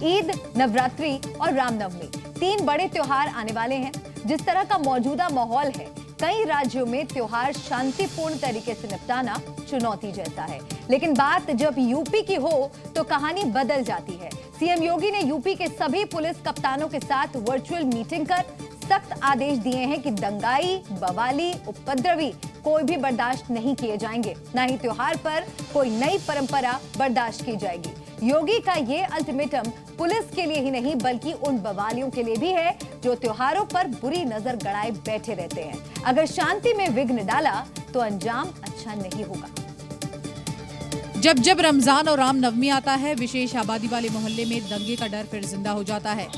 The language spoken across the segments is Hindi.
ईद, नवरात्रि और रामनवमी 3 बड़े त्योहार आने वाले हैं। जिस तरह का मौजूदा माहौल है, कई राज्यों में त्योहार शांतिपूर्ण तरीके से निपटाना चुनौती जैसा है। लेकिन बात जब यूपी की हो तो कहानी बदल जाती है। सीएम योगी ने यूपी के सभी पुलिस कप्तानों के साथ वर्चुअल मीटिंग कर सख्त आदेश दिए हैं कि दंगाई, बवाली, उपद्रवी कोई भी बर्दाश्त नहीं किए जाएंगे। न ही त्योहार पर कोई नई परंपरा बर्दाश्त की जाएगी। योगी का ये अल्टीमेटम पुलिस के लिए ही नहीं बल्कि उन बवालियों के लिए भी है जो त्योहारों पर बुरी नजर गड़ाए बैठे रहते हैं। अगर शांति में विघ्न डाला तो अंजाम अच्छा नहीं होगा। जब जब रमजान और रामनवमी आता है, विशेष आबादी वाले मोहल्ले में दंगे का डर फिर जिंदा हो जाता है।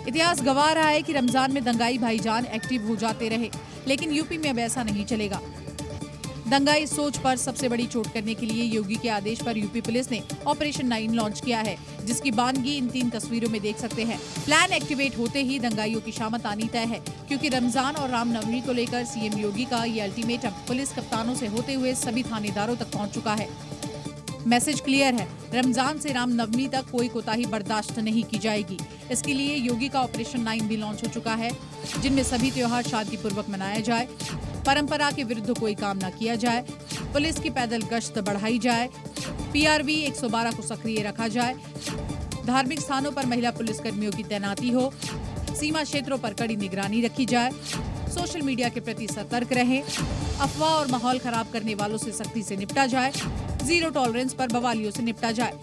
इतिहास गवाह रहा है कि रमजान में दंगाई भाईजान एक्टिव हो जाते रहे, लेकिन यूपी में अब ऐसा नहीं चलेगा। दंगाई सोच पर सबसे बड़ी चोट करने के लिए योगी के आदेश पर यूपी पुलिस ने ऑपरेशन 9 लॉन्च किया है, जिसकी बानगी इन 3 तस्वीरों में देख सकते हैं। प्लान एक्टिवेट होते ही दंगाइयों की शामत आनी तय है, क्योंकि रमजान और रामनवमी को लेकर सीएम योगी का ये अल्टीमेटम पुलिस कप्तानों से होते हुए सभी थानेदारों तक पहुंच चुका है। मैसेज क्लियर है, रमजान से रामनवमी तक कोई कोताही बर्दाश्त नहीं की जाएगी। इसके लिए योगी का ऑपरेशन 9 भी लॉन्च हो चुका है, जिनमें सभी त्योहार शांतिपूर्वक मनाया जाए, परंपरा के विरुद्ध कोई काम न किया जाए, पुलिस की पैदल गश्त बढ़ाई जाए, पीआरवी 112 को सक्रिय रखा जाए, धार्मिक स्थानों पर महिला पुलिसकर्मियों की तैनाती हो, सीमा क्षेत्रों पर कड़ी निगरानी रखी जाए, सोशल मीडिया के प्रति सतर्क रहें, अफवाह और माहौल खराब करने वालों से सख्ती से निपटा जाए, जीरो टॉलरेंस पर बवालियों से निपटा जाए।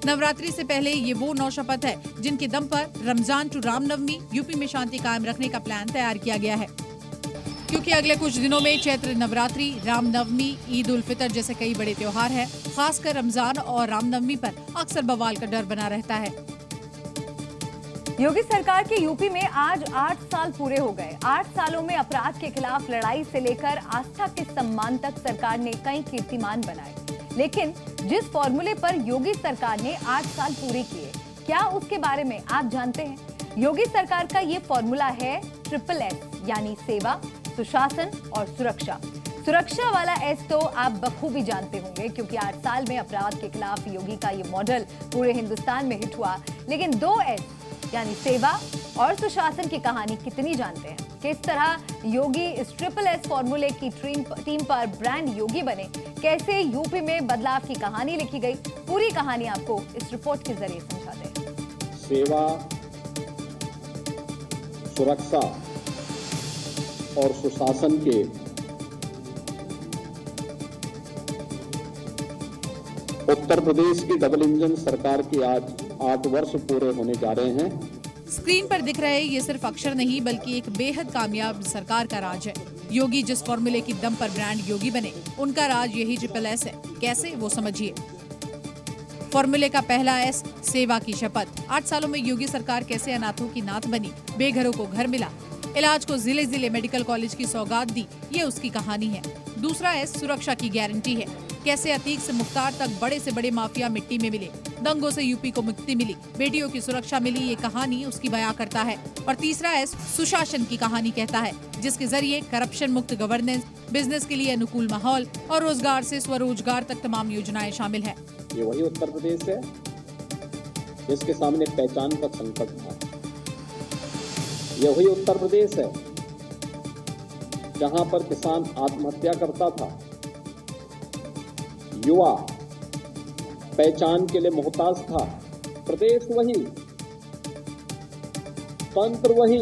नवरात्रि से पहले ये वो 9 शपथ है जिनके दम पर रमजान टू रामनवमी यूपी में शांति कायम रखने का प्लान तैयार किया गया है, क्योंकि अगले कुछ दिनों में चैत्र नवरात्रि, रामनवमी, ईद उल फितर जैसे कई बड़े त्योहार हैं। खासकर रमजान और रामनवमी पर अक्सर बवाल का डर बना रहता है। योगी सरकार के यूपी में आज 8 साल पूरे हो गए। 8 सालों में अपराध के खिलाफ लड़ाई से लेकर आस्था के सम्मान तक सरकार ने कई कीर्तिमान बनाए। लेकिन जिस फॉर्मूले पर योगी सरकार ने 8 साल पूरे किए, क्या उसके बारे में आप जानते हैं? योगी सरकार का ये फॉर्मूला है SSS, यानी सेवा, सुशासन और सुरक्षा। सुरक्षा वाला एस तो आप बखूबी जानते होंगे, क्योंकि 8 साल में अपराध के खिलाफ योगी का ये मॉडल पूरे हिंदुस्तान में हिट हुआ। लेकिन 2S यानी सेवा और सुशासन की कहानी कितनी जानते हैं? किस तरह योगी इस SSS फॉर्मूले की टीम पर ब्रांड योगी बने? कैसे यूपी में बदलाव की कहानी लिखी गई? पूरी कहानी आपको इस रिपोर्ट के जरिए समझाते हैं। सेवा, सुरक्षा और सुशासन के उत्तर प्रदेश की डबल इंजन सरकार की आज 8 वर्ष पूरे होने जा रहे हैं। स्क्रीन पर दिख रहे ये सिर्फ अक्षर नहीं बल्कि एक बेहद कामयाब सरकार का राज है। योगी जिस फॉर्मूले की दम पर ब्रांड योगी बने, उनका राज यही SSS है। कैसे, वो समझिए। फॉर्मूले का पहला S, सेवा की शपथ। 8 सालों में योगी सरकार कैसे अनाथों की नाथ बनी, बेघरों को घर मिला, इलाज को जिले जिले मेडिकल कॉलेज की सौगात दी, ये उसकी कहानी है। दूसरा S, सुरक्षा की गारंटी है। कैसे अतीक से मुख्तार तक बड़े से बड़े माफिया मिट्टी में मिले, दंगों से यूपी को मुक्ति मिली, बेटियों की सुरक्षा मिली, ये कहानी उसकी बयां करता है। और तीसरा S, सुशासन की कहानी कहता है, जिसके जरिए करप्शन मुक्त गवर्नेंस, बिजनेस के लिए अनुकूल माहौल और रोजगार से स्वरोजगार तक तमाम योजनाएं शामिल है। ये वही उत्तर प्रदेश है जिसके सामने पहचान का संकट था। ये वही उत्तर प्रदेश है जहां पर किसान आत्महत्या करता था, युवा पहचान के लिए मोहताज था। प्रदेश वही, तंत्र वही,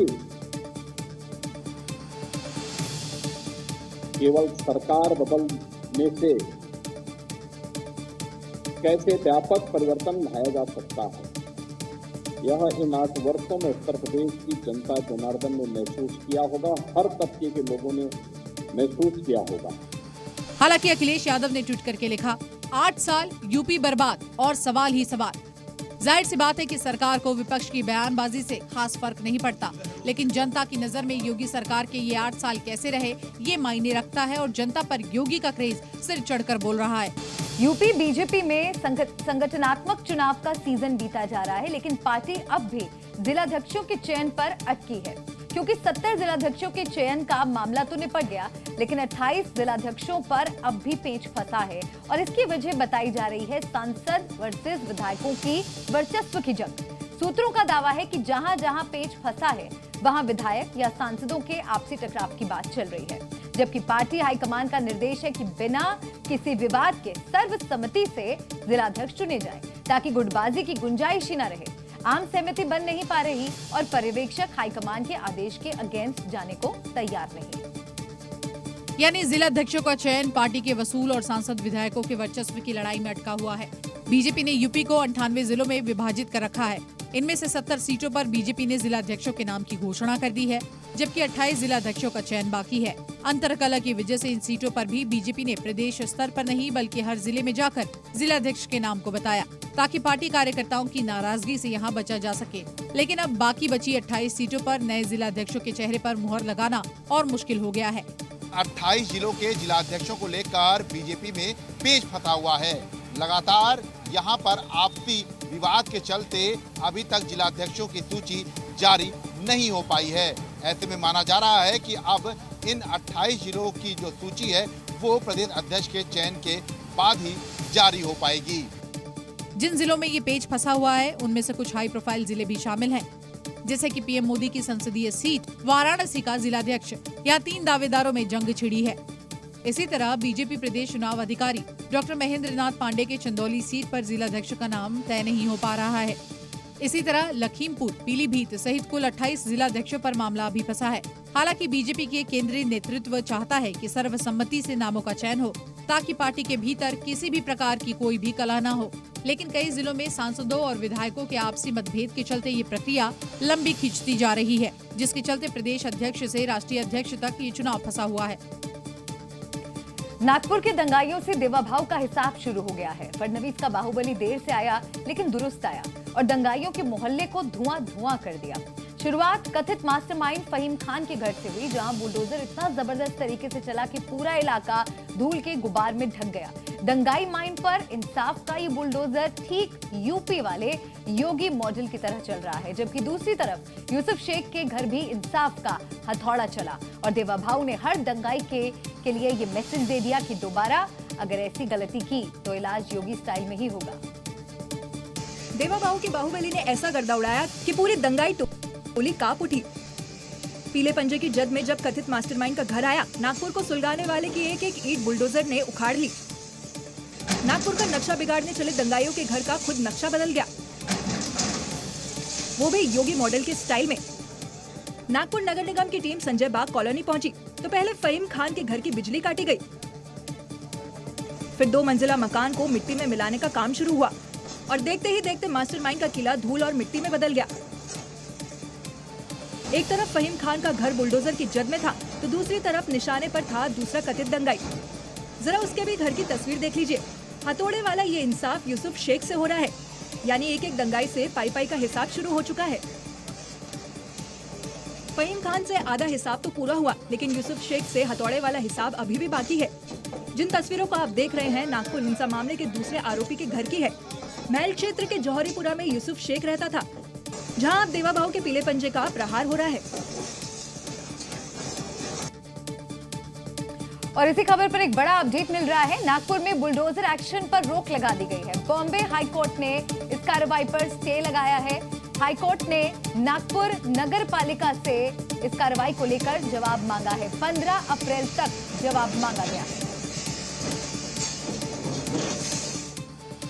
केवल सरकार बदलने से कैसे व्यापक परिवर्तन लाया जा सकता है, यह इन 8 वर्षों में उत्तर प्रदेश की जनता जनार्दन ने महसूस किया होगा, हर तबके के लोगों ने महसूस किया होगा। हालांकि अखिलेश यादव ने ट्वीट करके लिखा, 8 साल यूपी बर्बाद और सवाल ही सवाल। जाहिर सी बात है कि सरकार को विपक्ष की बयानबाजी से खास फर्क नहीं पड़ता, लेकिन जनता की नजर में योगी सरकार के ये 8 साल कैसे रहे, ये मायने रखता है और जनता पर योगी का क्रेज सिर चढ़कर बोल रहा है। यूपी बीजेपी में संगठनात्मक चुनाव का सीजन बीता जा रहा है, लेकिन पार्टी अब भी जिलाध्यक्षों के चयन पर अटकी है, क्योंकि 70 जिलाध्यक्षों के चयन का मामला तो निपट गया, लेकिन 28 जिलाध्यक्षों पर अब भी पेच फंसा है और इसकी वजह बताई जा रही है सांसद वर्सेस विधायकों की वर्चस्व की जंग। सूत्रों का दावा है कि जहां जहां पेच फंसा है वहां विधायक या सांसदों के आपसी टकराव की बात चल रही है, जबकि पार्टी हाईकमान का निर्देश है कि बिना किसी विवाद के सर्वसम्मति से जिलाध्यक्ष चुने जाएं, ताकि गुटबाजी की गुंजाइश ही न रहे। आम सहमति बन नहीं पा रही और पर्यवेक्षक हाईकमान के आदेश के अगेंस्ट जाने को तैयार नहीं। यानी जिलाध्यक्षों का चयन पार्टी के वसूल और सांसद विधायकों के वर्चस्व की लड़ाई में अटका हुआ है। बीजेपी ने यूपी को 98 जिलों में विभाजित कर रखा है। इनमें से 70 सीटों पर बीजेपी ने जिलाध्यक्षों के नाम की घोषणा कर दी है, जबकि 28 जिलाध्यक्षों का चयन बाकी है। अंतरकलह की वजह से इन सीटों पर भी बीजेपी ने प्रदेश स्तर पर नहीं बल्कि हर जिले में जाकर जिलाध्यक्ष के नाम को बताया, ताकि पार्टी कार्यकर्ताओं की नाराजगी से यहां बचा जा सके। लेकिन अब बाकी बची 28 सीटों पर नए जिलाध्यक्षों के चेहरे पर मुहर लगाना और मुश्किल हो गया है। 28 जिलों के जिलाध्यक्षों को लेकर बीजेपी में पेच फंसा हुआ है। लगातार यहां पर आपसी विवाद के चलते अभी तक जिलाध्यक्षों की सूची जारी नहीं हो पाई है। ऐसे में माना जा रहा है कि अब इन 28 जिलों की जो सूची है वो प्रदेश अध्यक्ष के चयन के बाद ही जारी हो पाएगी। जिन जिलों में ये पेच फंसा हुआ है उनमें से कुछ हाई प्रोफाइल जिले भी शामिल हैं, जैसे कि पीएम मोदी की संसदीय सीट वाराणसी का जिलाध्यक्ष। यहाँ 3 दावेदारों में जंग छिड़ी है। इसी तरह बीजेपी प्रदेश चुनाव अधिकारी डॉक्टर महेंद्र नाथ पांडे के चंदौली सीट पर जिलाध्यक्ष का नाम तय नहीं हो पा रहा है। इसी तरह लखीमपुर, पीलीभीत सहित कुल 28 जिलाध्यक्षों पर मामला अभी फंसा है। हालांकि बीजेपी के केंद्रीय नेतृत्व चाहता है कि सर्वसम्मति से नामों का चयन हो, ताकि पार्टी के भीतर किसी भी प्रकार की कोई भी कलह न हो। लेकिन कई जिलों में सांसदों और विधायकों के आपसी मतभेद के चलते ये प्रक्रिया लंबी खींचती जा रही है, जिसके चलते प्रदेश अध्यक्ष से राष्ट्रीय अध्यक्ष तक ये चुनाव फंसा हुआ है। नागपुर के दंगाइयों से देवाभाव का हिसाब शुरू हो गया है। फडणवीस का बाहुबली देर से आया लेकिन दुरुस्त आया और दंगाइयों के मोहल्ले को धुआं कर दिया। शुरुआत कथित मास्टरमाइंड फहीम खान के घर से हुई, जहां बुलडोजर इतना जबरदस्त तरीके से चला कि पूरा इलाका धूल के गुबार में ढक गया। दंगाई माइंड पर इंसाफ का ये बुलडोजर ठीक यूपी वाले योगी मॉडल की तरह चल रहा है, जबकि दूसरी तरफ यूसुफ शेख के घर भी इंसाफ का हथौड़ा चला और देवाभाऊ ने हर दंगाई के लिए ये मैसेज दे दिया कि दोबारा अगर ऐसी गलती की तो इलाज योगी स्टाइल में ही होगा। देवाभाऊ की बाहुबली ने ऐसा गर्दा उड़ाया कि पूरी दंगाई टोली कांप उठी। पीले पंजे की जद में जब कथित मास्टरमाइंड का घर आया, नागपुर को सुलगाने वाले की एक एक ईंट बुलडोजर ने उखाड़ ली। नागपुर का नक्शा बिगाड़ने चले दंगाइयों के घर का खुद नक्शा बदल गया, वो भी योगी मॉडल के स्टाइल में। नागपुर नगर निगम की टीम संजय बाग कॉलोनी पहुंची तो पहले फहीम खान के घर की बिजली काटी गई, फिर 2 मंजिला मकान को मिट्टी में मिलाने का काम शुरू हुआ और देखते ही देखते मास्टरमाइंड का किला धूल और मिट्टी में बदल गया। एक तरफ फहीम खान का घर बुलडोजर की जद में था तो दूसरी तरफ निशाने पर था दूसरा कथित दंगाई। जरा उसके भी घर की तस्वीर देख लीजिए। हथौड़े वाला ये इंसाफ यूसुफ शेख से हो रहा है, यानी एक एक दंगाई से पाई का हिसाब शुरू हो चुका है। फहीम खान से आधा हिसाब तो पूरा हुआ, लेकिन यूसुफ शेख से हथौड़े वाला हिसाब अभी भी बाकी है। जिन तस्वीरों को आप देख रहे हैं नागपुर हिंसा मामले के दूसरे आरोपी के घर की है। महल क्षेत्र के जौहरीपुरा में यूसुफ शेख रहता था, जहां अब देवाभाऊ के पीले पंजे का प्रहार हो रहा है। और इसी खबर पर एक बड़ा अपडेट मिल रहा है। नागपुर में बुलडोजर एक्शन पर रोक लगा दी गई है। बॉम्बे हाईकोर्ट ने इस कार्रवाई पर स्टे लगाया है। हाईकोर्ट ने नागपुर नगर पालिका से इस कार्रवाई को लेकर जवाब मांगा है। 15 अप्रैल तक जवाब मांगा गया है।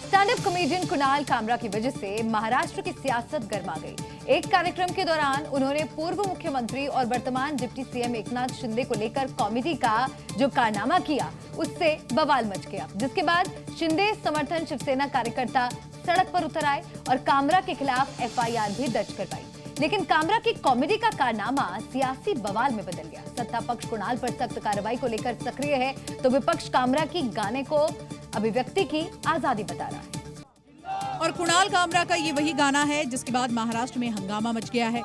Stand up comedian Kunal Kamra की वजह से महाराष्ट्र की सियासत गर्मा गई। एक कार्यक्रम के दौरान उन्होंने पूर्व मुख्यमंत्री और वर्तमान डिप्टी सीएम एकनाथ शिंदे को लेकर कॉमेडी का जो कारनामा किया, उससे बवाल मच गया, जिसके बाद शिंदे समर्थन शिवसेना कार्यकर्ता सड़क पर उतर आए और कामरा के खिलाफ एफआईआर भी दर्ज करवाई। लेकिन कामरा की कॉमेडी का कारनामा सियासी बवाल में बदल गया। सत्ता पक्ष कुणाल पर सख्त कार्रवाई को लेकर सक्रिय है, तो विपक्ष कामरा की गाने को अभिव्यक्ति की आजादी बता रहा है। और कुणाल कामरा का ये वही गाना है जिसके बाद महाराष्ट्र में हंगामा मच गया है।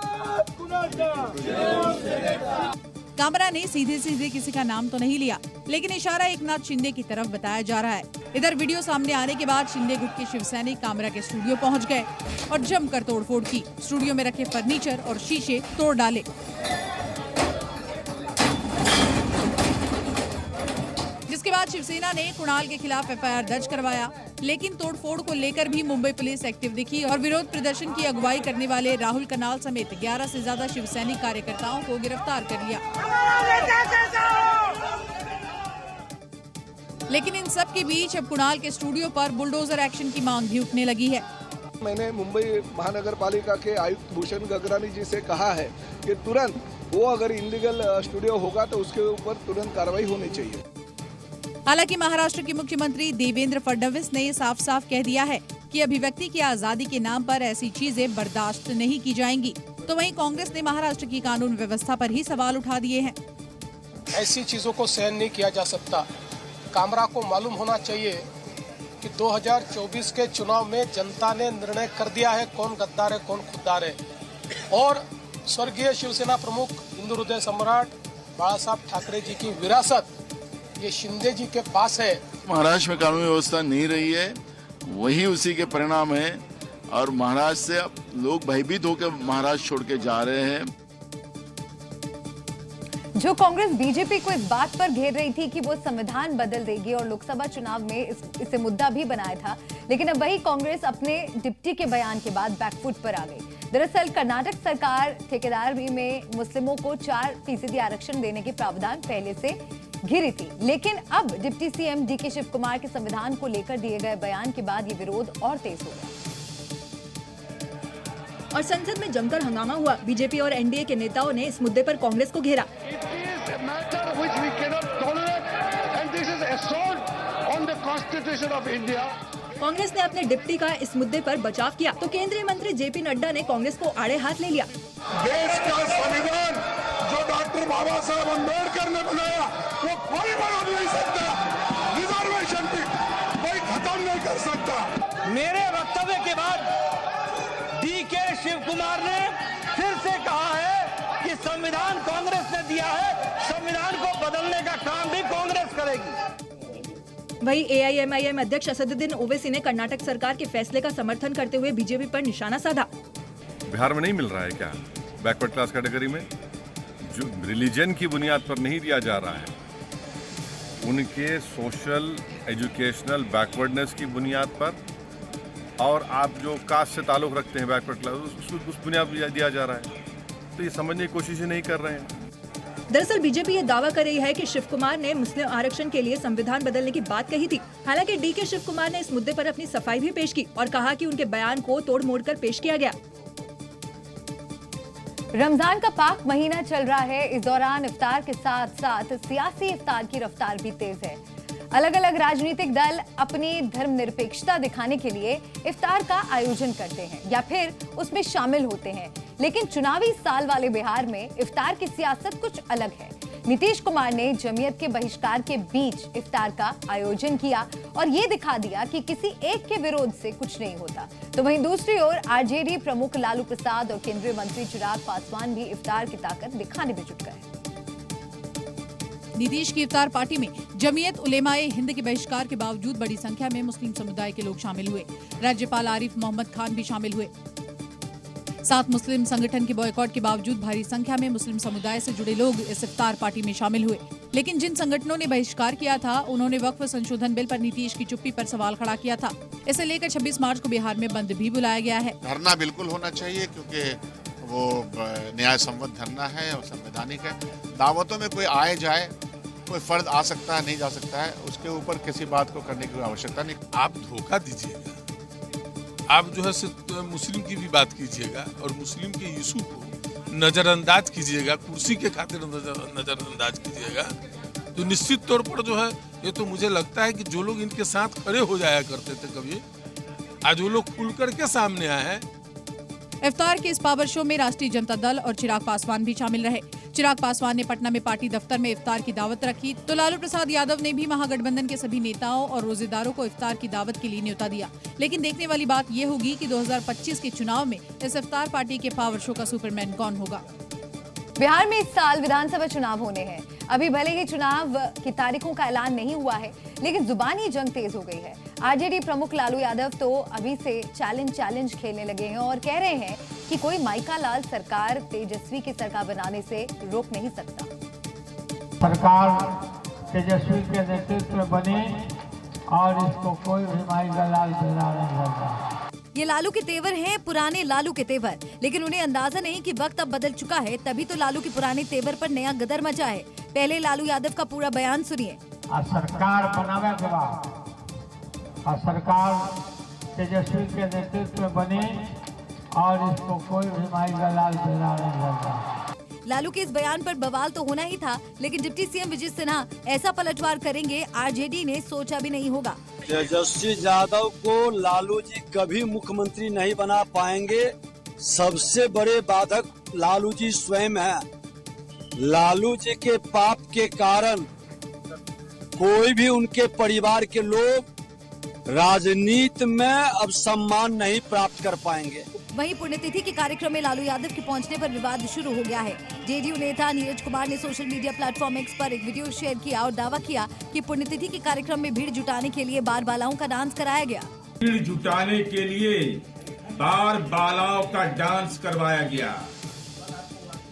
कामरा ने सीधे सीधे किसी का नाम तो नहीं लिया, लेकिन इशारा एकनाथ शिंदे की तरफ बताया जा रहा है। इधर वीडियो सामने आने के बाद शिंदे गुट के शिवसैनिक कामरा के स्टूडियो पहुंच गए और जमकर तोड़फोड़ की। स्टूडियो में रखे फर्नीचर और शीशे तोड़ डाले। जिसके बाद शिवसेना ने कुणाल के खिलाफ एफआईआर दर्ज करवाया। लेकिन तोड़फोड़ को लेकर भी मुंबई पुलिस एक्टिव दिखी और विरोध प्रदर्शन की अगुवाई करने वाले राहुल कनाल समेत 11 से ज्यादा शिवसैनिक कार्यकर्ताओं को गिरफ्तार कर लिया। लेकिन इन सब के बीच अब कुणाल के स्टूडियो पर बुलडोजर एक्शन की मांग भी उठने लगी है। मैंने मुंबई महानगर पालिका के आयुक्त भूषण गगरानी जी से कहा है कि तुरंत वो अगर इलीगल स्टूडियो होगा तो उसके ऊपर तुरंत कार्रवाई होनी चाहिए। हालांकि महाराष्ट्र के मुख्यमंत्री देवेंद्र फडणवीस ने साफ साफ कह दिया है कि अभिव्यक्ति की आजादी के नाम पर ऐसी चीजें बर्दाश्त नहीं की जाएंगी। तो वहीं कांग्रेस ने महाराष्ट्र की कानून व्यवस्था पर ही सवाल उठा दिए हैं। ऐसी चीजों को सहन नहीं किया जा सकता। कामरा को मालूम होना चाहिए कि 2024 के चुनाव में जनता ने निर्णय कर दिया है कौन गद्दार है कौन खुद्दार है। और स्वर्गीय शिवसेना प्रमुख हिंदू हृदय सम्राट बाला साहब ठाकरे जी की विरासत ये शिंदे जी के पास है। महाराष्ट्र में कानून व्यवस्था नहीं रही है, वही उसी के परिणाम है और महाराष्ट्र से अब लोग भयभीत होकर महाराष्ट्र छोड़ के जा रहे हैं। जो कांग्रेस बीजेपी को इस बात पर घेर रही थी कि वो संविधान बदल देगी और लोकसभा चुनाव में इसे मुद्दा भी बनाया था, लेकिन अब वही कांग्रेस अपने डिप्टी के बयान के बाद बैकफुट पर आ गई। दरअसल कर्नाटक सरकार ठेकेदारी में मुस्लिमों को 4% आरक्षण देने के प्रावधान पहले से घिरी थी, लेकिन अब deputy CM DK Shiv Kumar के संविधान को लेकर दिए गए बयान के बाद ये विरोध और तेज हो गया और संसद में जमकर हंगामा हुआ। बीजेपी और एनडीए के नेताओं ने इस मुद्दे पर कांग्रेस को घेरा। कांग्रेस ने अपने डिप्टी का इस मुद्दे पर बचाव किया तो केंद्रीय मंत्री जेपी नड्डा ने कांग्रेस को आड़े हाथ ले लिया। देश का संविधान जो डॉक्टर बाबा साहब अम्बेडकर ने बनाया वो कोई बदल नहीं सकता, रिजर्वेशन भी कोई खत्म नहीं कर सकता। मेरे वक्तव्य के बाद डीके शिव कुमार ने फिर से कहा है कि संविधान कांग्रेस ने दिया है, संविधान को बदलने का काम भी कांग्रेस करेगी। वहीं एआईएमआईएम अध्यक्ष असदुद्दीन ओवैसी ने कर्नाटक सरकार के फैसले का समर्थन करते हुए बीजेपी पर निशाना साधा। बिहार में नहीं मिल रहा है क्या बैकवर्ड क्लास कैटेगरी में, जो रिलीजन की बुनियाद पर नहीं दिया जा रहा है, उनके सोशल एजुकेशनल बैकवर्डनेस की बुनियाद पर, और आप जो कास्ट से ताल्लुक रखते हैं बैकवर्ड क्लास उस बुनियाद पर दिया जा रहा है। तो ये समझने की कोशिश नहीं कर रहे हैं। दरअसल बीजेपी ये दावा कर रही है कि शिव कुमार ने मुस्लिम आरक्षण के लिए संविधान बदलने की बात कही थी। हालांकि डीके शिव कुमार ने इस मुद्दे पर अपनी सफाई भी पेश की और कहा कि उनके बयान को तोड़ मोड़ कर पेश किया गया। रमजान का पाक महीना चल रहा है। इस दौरान इफ्तार के साथ साथ सियासी इफ्तार की रफ्तार भी तेज है। अलग अलग राजनीतिक दल अपनी धर्मनिरपेक्षता दिखाने के लिए इफ्तार का आयोजन करते हैं या फिर उसमें शामिल होते हैं, लेकिन चुनावी साल वाले बिहार में इफ्तार की सियासत कुछ अलग है। नीतीश कुमार ने जमीयत के बहिष्कार के बीच इफ्तार का आयोजन किया और ये दिखा दिया कि किसी एक के विरोध से कुछ नहीं होता। तो वहीं दूसरी ओर आरजेडी प्रमुख लालू प्रसाद और केंद्रीय मंत्री चिराग पासवान भी इफ्तार की ताकत दिखाने में जुट गए। नीतीश की इफ्तार पार्टी में जमीयत उलेमाए हिंद के बहिष्कार के बावजूद बड़ी संख्या में मुस्लिम समुदाय के लोग शामिल हुए। राज्यपाल आरिफ मोहम्मद खान भी शामिल हुए। साथ मुस्लिम संगठन के बॉयकॉट के बावजूद भारी संख्या में मुस्लिम समुदाय से जुड़े लोग इस इफ्तार पार्टी में शामिल हुए। लेकिन जिन संगठनों ने बहिष्कार किया था, उन्होंने वक्फ संशोधन बिल पर नीतीश की चुप्पी पर सवाल खड़ा किया था। इसे लेकर 26 मार्च को बिहार में बंद भी बुलाया गया है। धरना बिल्कुल होना चाहिए क्योंकि वो न्याय संवत धरना है और संवैधानिक है। दावतों में कोई आए जाए, कोई फर्द आ सकता है, नहीं जा सकता है, उसके ऊपर किसी बात को करने की आवश्यकता नहीं। आप धोखा दीजिएगा, आप जो है मुस्लिम की भी बात कीजिएगा और मुस्लिम के इशू को नजरअंदाज कीजिएगा, कुर्सी के खातिर नजरअंदाज कीजिएगा, तो निश्चित तौर पर जो है ये तो मुझे लगता है कि जो लोग इनके साथ खड़े हो जाया करते थे कभी, आज वो लोग खुल करके सामने आए हैं। इफ्तार के इस पावर शो में राष्ट्रीय जनता दल और चिराग पासवान भी शामिल रहे। चिराग पासवान ने पटना में पार्टी दफ्तर में इफ्तार की दावत रखी, तो लालू प्रसाद यादव ने भी महागठबंधन के सभी नेताओं और रोजेदारों को इफ्तार की दावत के लिए न्योता दिया। लेकिन देखने वाली बात यह होगी कि 2025 के चुनाव में इस इफ्तार पार्टी के पावर शो का सुपरमैन कौन होगा। बिहार में इस साल विधानसभा चुनाव होने हैं। अभी भले ही चुनाव की तारीखों का ऐलान नहीं हुआ है, लेकिन जुबानी जंग तेज हो गई है। आरजेडी प्रमुख लालू यादव तो अभी से चैलेंज खेलने लगे हैं और कह रहे हैं कि कोई माइका लाल सरकार तेजस्वी की सरकार बनाने से रोक नहीं सकता। सरकार तेजस्वी के नेतृत्व में बनी और इसको कोई भी माई दलाल दिला नहीं करता। ये लालू के तेवर हैं, पुराने लालू के तेवर, लेकिन उन्हें अंदाजा नहीं कि वक्त अब बदल चुका है, तभी तो लालू के पुराने तेवर पर नया गदर मचा है। पहले लालू यादव का पूरा बयान सुनिए। सरकार बनावे के बाद और सरकार तेजस्वी के नेतृत्व में बनी और इसको कोई भी माई दलाल दिला नहीं करता। लालू के इस बयान पर बवाल तो होना ही था, लेकिन डिप्टी सीएम विजय सिन्हा ऐसा पलटवार करेंगे आरजेडी ने सोचा भी नहीं होगा। तेजस्वी यादव को लालू जी कभी मुख्यमंत्री नहीं बना पाएंगे। सबसे बड़े बाधक लालू जी स्वयं है। लालू जी के पाप के कारण कोई भी उनके परिवार के लोग राजनीति में अब सम्मान नहीं प्राप्त कर पाएंगे। वहीं पुण्यतिथि के कार्यक्रम में लालू यादव के पहुंचने पर विवाद शुरू हो गया है। जेडीयू नेता नीरज कुमार ने सोशल मीडिया प्लेटफॉर्म एक्स पर एक वीडियो शेयर किया और दावा किया कि पुण्यतिथि के कार्यक्रम में भीड़ जुटाने के लिए बार बालाओं का डांस कराया गया। भीड़ जुटाने के लिए बार बालाओं का डांस करवाया गया।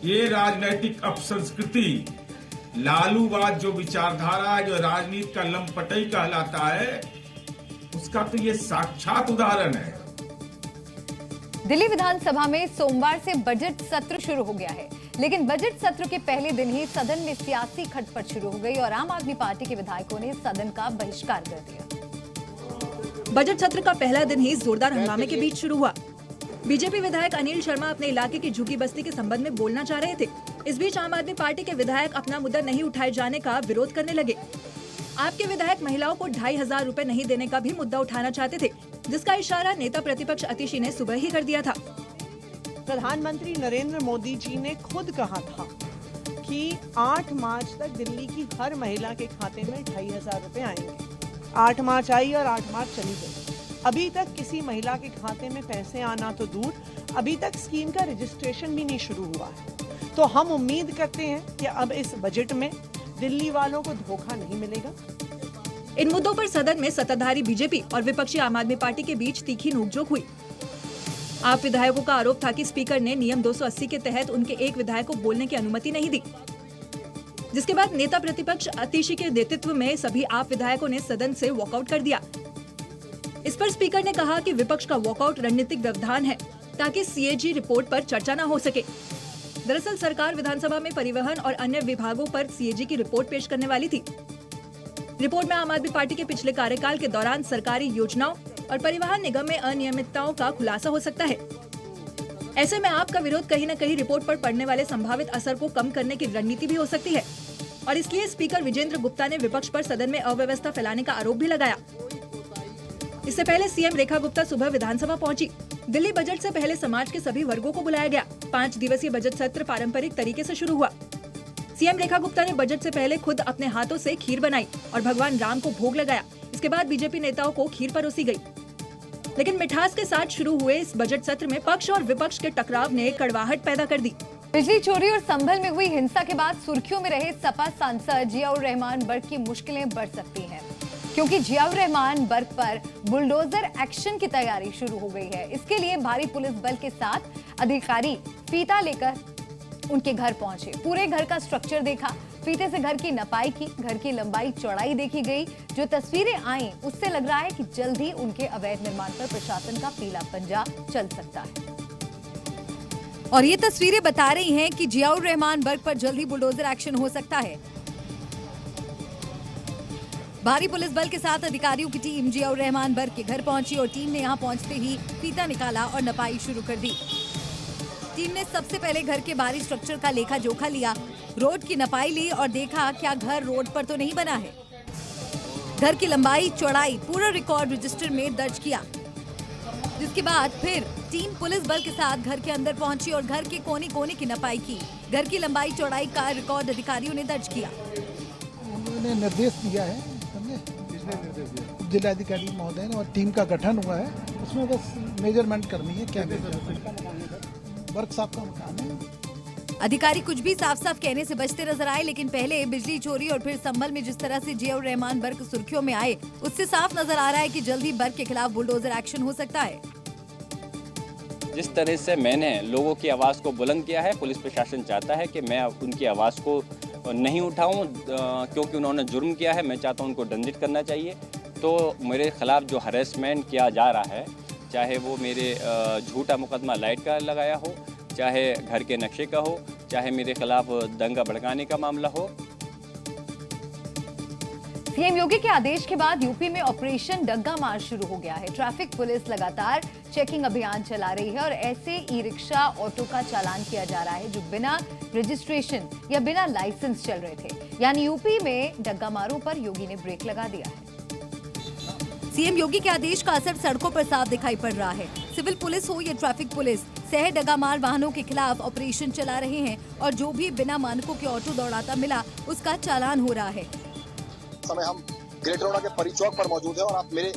ये राजनीतिक अपसंस्कृति, लालूवाद जो विचारधारा है, जो राजनीति का लंपटई कहलाता है, उसका तो ये साक्षात उदाहरण है। दिल्ली विधानसभा में सोमवार से बजट सत्र शुरू हो गया है, लेकिन बजट सत्र के पहले दिन ही सदन में सियासी खटपट शुरू हो गई और आम आदमी पार्टी के विधायकों ने सदन का बहिष्कार कर दिया। बजट सत्र का पहला दिन ही जोरदार हंगामे के बीच शुरू हुआ। बीजेपी विधायक अनिल शर्मा अपने इलाके की झुग्गी बस्ती के संबंध में बोलना चाह रहे थे। इस बीच आम आदमी पार्टी के विधायक अपना मुद्दा नहीं उठाए जाने का विरोध करने लगे। आपके विधायक महिलाओं को 2,500 रुपए नहीं देने का भी मुद्दा उठाना चाहते थे, जिसका इशारा नेता प्रतिपक्ष अतिशी ने सुबह ही कर दिया था। प्रधानमंत्री नरेंद्र मोदी जी ने खुद कहा था कि 8 मार्च तक दिल्ली की हर महिला के खाते में 2,500 रुपए आएंगे। 8 मार्च आई और 8 मार्च चली गई। अभी तक किसी महिला के खाते में पैसे आना तो दूर, अभी तक स्कीम का रजिस्ट्रेशन भी नहीं शुरू हुआ है। तो हम उम्मीद करते हैं कि अब इस बजट में दिल्ली वालों को धोखा नहीं मिलेगा। इन मुद्दों पर सदन में सत्ताधारी बीजेपी और विपक्षी आम आदमी पार्टी के बीच तीखी नोकझोंक हुई। आप विधायकों का आरोप था कि स्पीकर ने नियम 280 के तहत उनके एक विधायक को बोलने की अनुमति नहीं दी, जिसके बाद नेता प्रतिपक्ष अतिशी के नेतृत्व में सभी आप विधायकों ने सदन से वॉकआउट कर दिया। इस पर स्पीकर ने कहा कि विपक्ष का वॉकआउट रणनीतिक व्यवधान है ताकि सीएजी रिपोर्ट पर चर्चा न हो सके। दरअसल सरकार विधानसभा में परिवहन और अन्य विभागों पर सीएजी की रिपोर्ट पेश करने वाली थी। रिपोर्ट में आम आदमी पार्टी के पिछले कार्यकाल के दौरान सरकारी योजनाओं और परिवहन निगम में अनियमितताओं का खुलासा हो सकता है। ऐसे में आपका विरोध कहीं न कहीं रिपोर्ट पर पड़ने वाले संभावित असर को कम करने की रणनीति भी हो सकती है और इसलिए स्पीकर विजेंद्र गुप्ता ने विपक्ष पर सदन में अव्यवस्था फैलाने का आरोप भी लगाया। इससे पहले सीएम रेखा गुप्ता सुबह विधानसभा पहुंची। दिल्ली बजट से पहले समाज के सभी वर्गों को बुलाया गया। 5 दिवसीय बजट सत्र पारंपरिक तरीके से शुरू हुआ। सीएम रेखा गुप्ता ने बजट से पहले खुद अपने हाथों से खीर बनाई और भगवान राम को भोग लगाया। इसके बाद बीजेपी नेताओं को खीर परोसी गई। लेकिन मिठास के साथ शुरू हुए इस बजट सत्र में पक्ष और विपक्ष के टकराव ने कड़वाहट पैदा कर दी। बिजली चोरी और संभल में हुई हिंसा के बाद सुर्खियों में रहे सपा सांसद जियाउर रहमान बर्क की मुश्किलें बढ़ सकती हैं, क्योंकि जियाउर रहमान बर्क पर बुलडोजर एक्शन की तैयारी शुरू हो गई है। इसके लिए भारी पुलिस बल के साथ अधिकारी फीता लेकर उनके घर पहुंचे। पूरे घर का स्ट्रक्चर देखा, फीते से घर की नपाई की, घर की लंबाई चौड़ाई देखी गई। जो तस्वीरें आई उससे लग रहा है कि जल्द ही उनके अवैध निर्माण पर प्रशासन का पीला पंजा चल सकता है। और ये तस्वीरें बता रही हैं कि जियाउर रहमान बर्क पर जल्द ही बुलडोजर एक्शन हो सकता है। भारी पुलिस बल के साथ अधिकारियों की टीम जियाउर रहमान बर्क के घर पहुंची और टीम ने यहां पहुंचते ही फीता निकाला और नपाई शुरू कर दी। टीम ने सबसे पहले घर के बाहरी स्ट्रक्चर का लेखा जोखा लिया, रोड की नपाई ली और देखा क्या घर रोड पर तो नहीं बना है। घर की लंबाई चौड़ाई पूरा रिकॉर्ड रजिस्टर में दर्ज किया, जिसके बाद फिर टीम पुलिस बल के साथ घर के अंदर पहुंची और घर के कोने कोने की नपाई की। घर की लंबाई चौड़ाई का रिकॉर्ड अधिकारियों ने दर्ज किया। उन्होंने निर्देश दिया है, जिलाधिकारी महोदय ने, और टीम का गठन हुआ है। उसमें बस मेजरमेंट करनी है, क्या वर्क साहब का मकान है। अधिकारी कुछ भी साफ साफ कहने से बचते नजर आए, लेकिन पहले बिजली चोरी और फिर संभल में जिस तरह से जियाउर रहमान बर्क सुर्खियों में आए, उससे साफ नजर आ रहा है कि जल्द ही बर्क के खिलाफ बुलडोजर एक्शन हो सकता है। जिस तरह से मैंने लोगों की आवाज को बुलंद किया है, पुलिस प्रशासन चाहता है कि मैं उनकी आवाज को नहीं उठाऊं क्योंकि उन्होंने जुर्म किया है। मैं चाहता हूं उनको दंडित करना चाहिए। तो मेरे खिलाफ जो हरेसमेंट किया जा रहा है, चाहे वो मेरे झूठा मुकदमा लाइट का लगाया हो, चाहे घर के नक्शे का हो, चाहे मेरे खिलाफ दंगा भड़काने का मामला हो। सीएम योगी के आदेश के बाद यूपी में ऑपरेशन डग्गा मार शुरू हो गया है। ट्रैफिक पुलिस लगातार चेकिंग अभियान चला रही है और ऐसे ई रिक्शा, ऑटो का चालान किया जा रहा है जो बिना रजिस्ट्रेशन या बिना लाइसेंस चल रहे थे। यानी यूपी में डग्गा मारों पर योगी ने ब्रेक लगा दिया है। सीएम योगी के आदेश का असर सड़कों पर साफ दिखाई पड़ रहा है। सिविल पुलिस हो या ट्रैफिक पुलिस, सह डगामार वाहनों के खिलाफ ऑपरेशन चला रहे हैं और जो भी बिना मानकों के ऑटो दौड़ाता मिला उसका चालान हो रहा है। समय हम ग्रेटर नोएडा के परी चौक पर मौजूद है और आप मेरे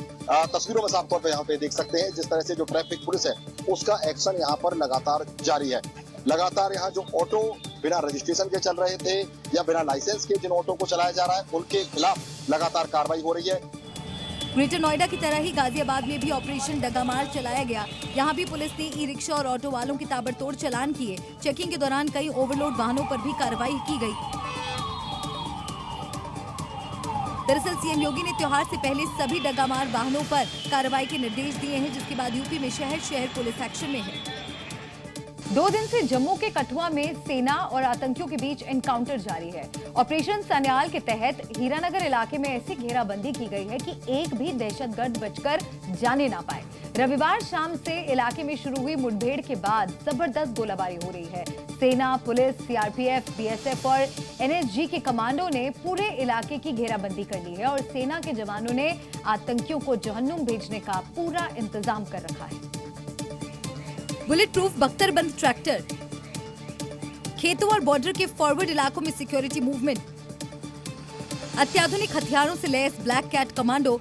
तस्वीरों में साफ तौर पर यहाँ पे देख सकते हैं जिस तरह से जो ट्रैफिक पुलिस है उसका एक्शन यहाँ पर लगातार जारी है। लगातार यहाँ जो ऑटो बिना रजिस्ट्रेशन के चल रहे थे या बिना लाइसेंस के जिन ऑटो को चलाया जा रहा है उनके खिलाफ लगातार कार्रवाई हो रही है। ग्रेटर नोएडा की तरह ही गाजियाबाद में भी ऑपरेशन डगामार चलाया गया। यहाँ भी पुलिस ने ई रिक्शा और ऑटो वालों के ताबड़तोड़ चालान किए। चेकिंग के दौरान कई ओवरलोड वाहनों पर भी कार्रवाई की गई। दरअसल सीएम योगी ने त्योहार से पहले सभी डगामार वाहनों पर कार्रवाई के निर्देश दिए हैं, जिसके बाद यूपी में शहर शहर पुलिस एक्शन में है। 2 दिन से जम्मू के कठुआ में सेना और आतंकियों के बीच एनकाउंटर जारी है। ऑपरेशन सन्याल के तहत हीरानगर इलाके में ऐसी घेराबंदी की गई है कि एक भी दहशतगर्द बचकर जाने ना पाए। रविवार शाम से इलाके में शुरू हुई मुठभेड़ के बाद जबरदस्त गोलाबारी हो रही है। सेना, पुलिस, सीआरपीएफ, बीएसएफ और एनएसजी के कमांडो ने पूरे इलाके की घेराबंदी कर ली है और सेना के जवानों ने आतंकियों को जहन्नुम भेजने का पूरा इंतजाम कर रखा है। बुलेट प्रूफ बख्तरबंद ट्रैक्टर, खेतों और बॉर्डर के फॉरवर्ड इलाकों में सिक्योरिटी मूवमेंट, अत्याधुनिक हथियारों से लैस ब्लैक कैट कमांडो,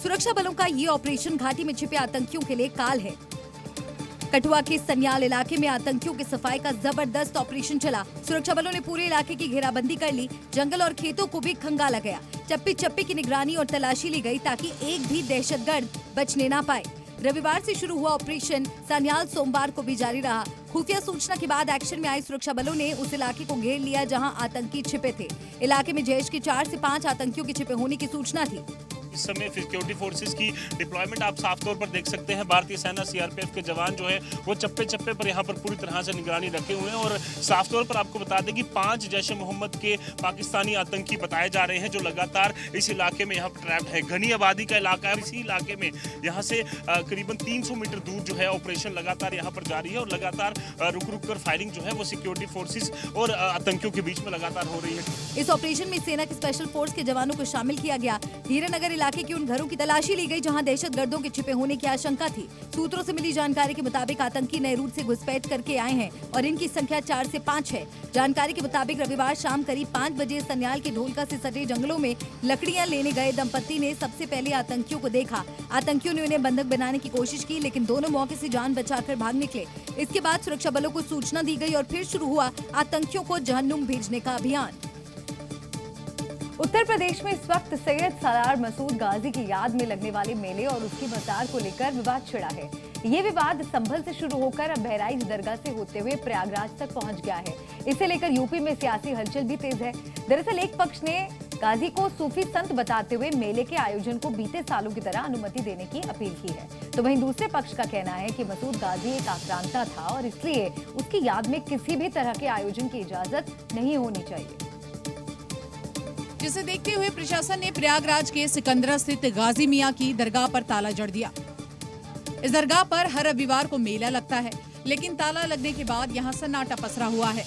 सुरक्षा बलों का ये ऑपरेशन घाटी में छिपे आतंकियों के लिए काल है। कठुआ के सन्याल इलाके में आतंकियों की सफाई का जबरदस्त ऑपरेशन चला। सुरक्षा बलों ने पूरे इलाके की घेराबंदी कर ली। जंगल और खेतों को भी खंगाला गया। चप्पी चप्पी की निगरानी और तलाशी ली गई ताकि एक भी दहशतगर्द बचने ना पाए। रविवार से शुरू हुआ ऑपरेशन सन्याल सोमवार को भी जारी रहा। खुफिया सूचना के बाद एक्शन में आए सुरक्षा बलों ने उस इलाके को घेर लिया जहां आतंकी छिपे थे। इलाके में जैश के 4 से 5 आतंकियों के छिपे होने की सूचना थी। इस समय सिक्योरिटी फोर्सेस की डिप्लॉयमेंट आप साफ तौर पर देख सकते हैं। भारतीय सेना, सीआरपीएफ के जवान जो है वो चप्पे चप्पे पर यहाँ पर पूरी तरह से निगरानी रखे हुए हैं और साफ तौर पर आपको बता दें कि 5 जैश ए मोहम्मद के पाकिस्तानी आतंकी बताए जा रहे हैं जो लगातार इस इलाके में यहाँ पर ट्रैप्ड है। घनी आबादी का इलाका है। इसी इलाके में यहाँ से करीबन 300 मीटर दूर जो है ऑपरेशन लगातार यहाँ पर जारी है और लगातार रुक रुक कर फायरिंग जो है वो सिक्योरिटी फोर्सेस और आतंकियों के बीच में लगातार हो रही है। इस ऑपरेशन में सेना के स्पेशल फोर्स के जवानों को शामिल किया गया। हीरानगर इलाके के उन घरों की तलाशी ली गई जहां दहशतगर्दों के छिपे होने की आशंका थी। सूत्रों से मिली जानकारी के मुताबिक आतंकी नए रूट से घुसपैठ करके आए हैं और इनकी संख्या 4 से 5 है। जानकारी के मुताबिक रविवार शाम करीब 5 बजे सन्याल के ढोलका से सटे जंगलों में लकड़ियां लेने गए दंपत्ति ने सबसे पहले आतंकियों को देखा। आतंकियों ने उन्हें बंधक बनाने की कोशिश की लेकिन दोनों मौके से जान बचाकर भाग निकले। इसके बाद सुरक्षा बलों को सूचना दी गई और फिर शुरू हुआ आतंकियों को जहन्नुम भेजने का अभियान। उत्तर प्रदेश में इस वक्त सैयद सालार मसूद गाजी की याद में लगने वाले मेले और उसकी मजार को लेकर विवाद छिड़ा है। ये विवाद संभल से शुरू होकर अब बहराइच दरगाह से होते हुए प्रयागराज तक पहुंच गया है। इसे लेकर यूपी में सियासी हलचल भी तेज है। दरअसल एक पक्ष ने गाजी को सूफी संत बताते हुए मेले के आयोजन को बीते सालों की तरह अनुमति देने की अपील की है, तो वहीं दूसरे पक्ष का कहना है कि मसूद गाजी एक आक्रांता था और इसलिए उसकी याद में किसी भी तरह के आयोजन की इजाजत नहीं होनी चाहिए। जिसे देखते हुए प्रशासन ने प्रयागराज के सिकंदरा स्थित गाजी मियां की दरगाह पर ताला जड़ दिया। इस दरगाह पर हर रविवार को मेला लगता है, लेकिन ताला लगने के बाद यहाँ सन्नाटा पसरा हुआ है।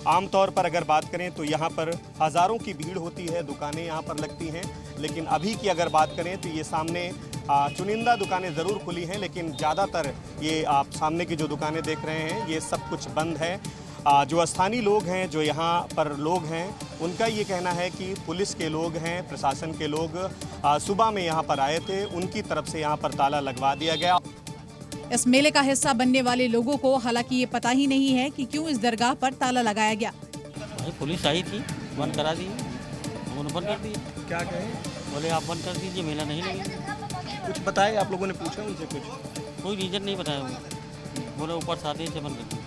आमतौर पर अगर बात करें तो यहाँ पर हजारों की भीड़ होती है, दुकानें यहाँ पर लगती हैं, लेकिन अभी की अगर बात करें तो ये सामने चुनिंदा दुकानें ज़रूर खुली हैं, लेकिन ज़्यादातर ये आप सामने की जो दुकानें देख रहे हैं ये सब कुछ बंद है। जो स्थानीय लोग हैं, जो यहाँ पर लोग हैं, उनका ये कहना है कि पुलिस के लोग हैं, प्रशासन के लोग सुबह में यहाँ पर आए थे, उनकी तरफ से यहाँ पर ताला लगवा दिया गया। इस मेले का हिस्सा बनने वाले लोगों को हालांकि ये पता ही नहीं है कि क्यों इस दरगाह पर ताला लगाया गया। पुलिस आई थी, बंद करा दी, उन्होंने बंद कर दिया। क्या कहें? बोले आप बंद कर दीजिए, मेला नहीं लगेगा। कुछ बताए आप लोगों ने पूछा उनसे? कुछ कोई रीजन नहीं बताया, बोले ऊपर सादे से बंद कर दीजिए।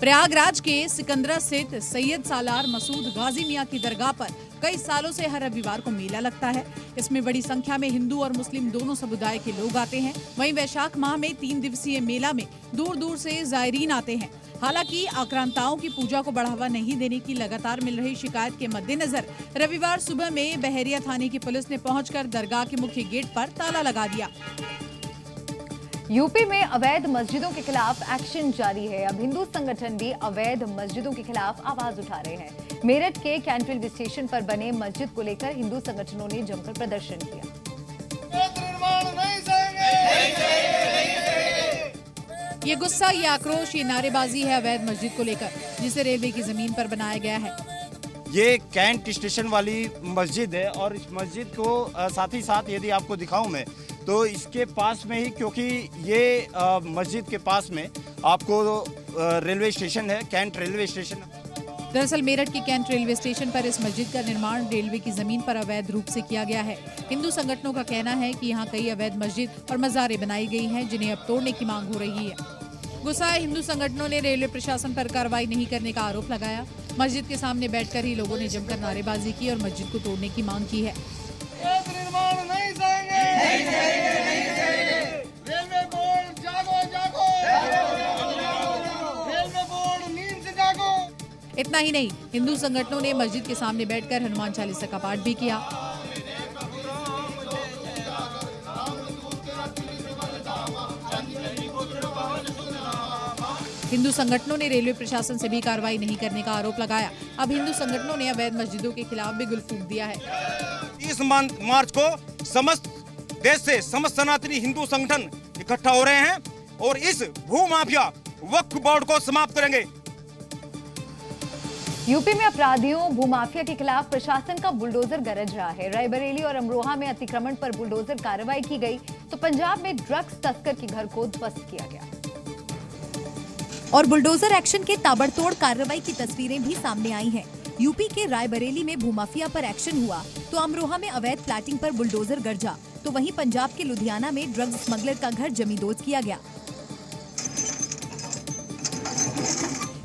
प्रयागराज के सिकंदरा स्थित सैयद सालार मसूद गाजी मियां की दरगाह पर कई सालों से हर रविवार को मेला लगता है। इसमें बड़ी संख्या में हिंदू और मुस्लिम दोनों समुदाय के लोग आते हैं। वहीं वैशाख माह में 3 दिवसीय मेला में दूर दूर से जायरीन आते हैं। हालांकि आक्रांताओं की पूजा को बढ़ावा नहीं देने की लगातार मिल रही शिकायत के मद्देनजर रविवार सुबह में बहरिया थाने की पुलिस ने पहुंचकर दरगाह के मुख्य गेट पर ताला लगा दिया। यूपी में अवैध मस्जिदों के खिलाफ एक्शन जारी है। अब हिंदू संगठन भी अवैध मस्जिदों के खिलाफ आवाज उठा रहे हैं। मेरठ के कैंट रेलवे स्टेशन पर बने मस्जिद को लेकर हिंदू संगठनों ने जमकर प्रदर्शन किया। ये गुस्सा, ये आक्रोश, ये नारेबाजी है अवैध मस्जिद को लेकर, जिसे रेलवे की जमीन पर बनाया गया है। ये कैंट स्टेशन वाली मस्जिद है और इस मस्जिद को साथ ही साथ यदि आपको दिखाऊं मैं तो इसके पास में ही, क्योंकि ये मस्जिद के पास में आपको रेलवे स्टेशन है, कैंट रेलवे स्टेशन। दरअसल मेरठ के कैंट रेलवे स्टेशन पर इस मस्जिद का निर्माण रेलवे की जमीन पर अवैध रूप से किया गया है। हिंदू संगठनों का कहना है कि यहाँ कई अवैध मस्जिद और मज़ारें बनाई गई हैं, जिन्हें अब तोड़ने की मांग हो रही है। गुस्साए हिंदू संगठनों ने रेलवे प्रशासन पर कार्रवाई नहीं करने का आरोप लगाया। मस्जिद के सामने बैठकर ही लोगों ने जमकर नारेबाजी की और मस्जिद को तोड़ने की मांग की है। रेलवे बोर्ड जागो जागो, रेलवे बोर्ड नींद से जागो। इतना ही नहीं, हिंदू संगठनों ने मस्जिद के सामने बैठकर हनुमान चालीसा का पाठ भी किया। हिंदू संगठनों ने रेलवे प्रशासन से भी कार्रवाई नहीं करने का आरोप लगाया। अब हिंदू संगठनों ने अवैध मस्जिदों के खिलाफ भी गुल फूंक दिया है। 30 मार्च को समस्त देश से समस्त सनातनी हिंदू संगठन इकट्ठा हो रहे हैं और इस भूमाफिया वक्फ बोर्ड को समाप्त करेंगे। यूपी में अपराधियों, भूमाफिया के खिलाफ प्रशासन का बुलडोजर गरज रहा है। रायबरेली और अमरोहा में अतिक्रमण पर बुलडोजर कार्रवाई की गई तो पंजाब में ड्रग्स तस्कर के घर को ध्वस्त किया गया। और बुलडोजर एक्शन के ताबड़तोड़ कार्रवाई की तस्वीरें भी सामने आई हैं। यूपी के रायबरेली में भूमाफिया पर एक्शन हुआ तो अमरोहा में अवैध प्लाटिंग पर बुलडोजर गरजा, तो वहीं पंजाब के लुधियाना में ड्रग्स स्मगलर का घर जमींदोज किया गया।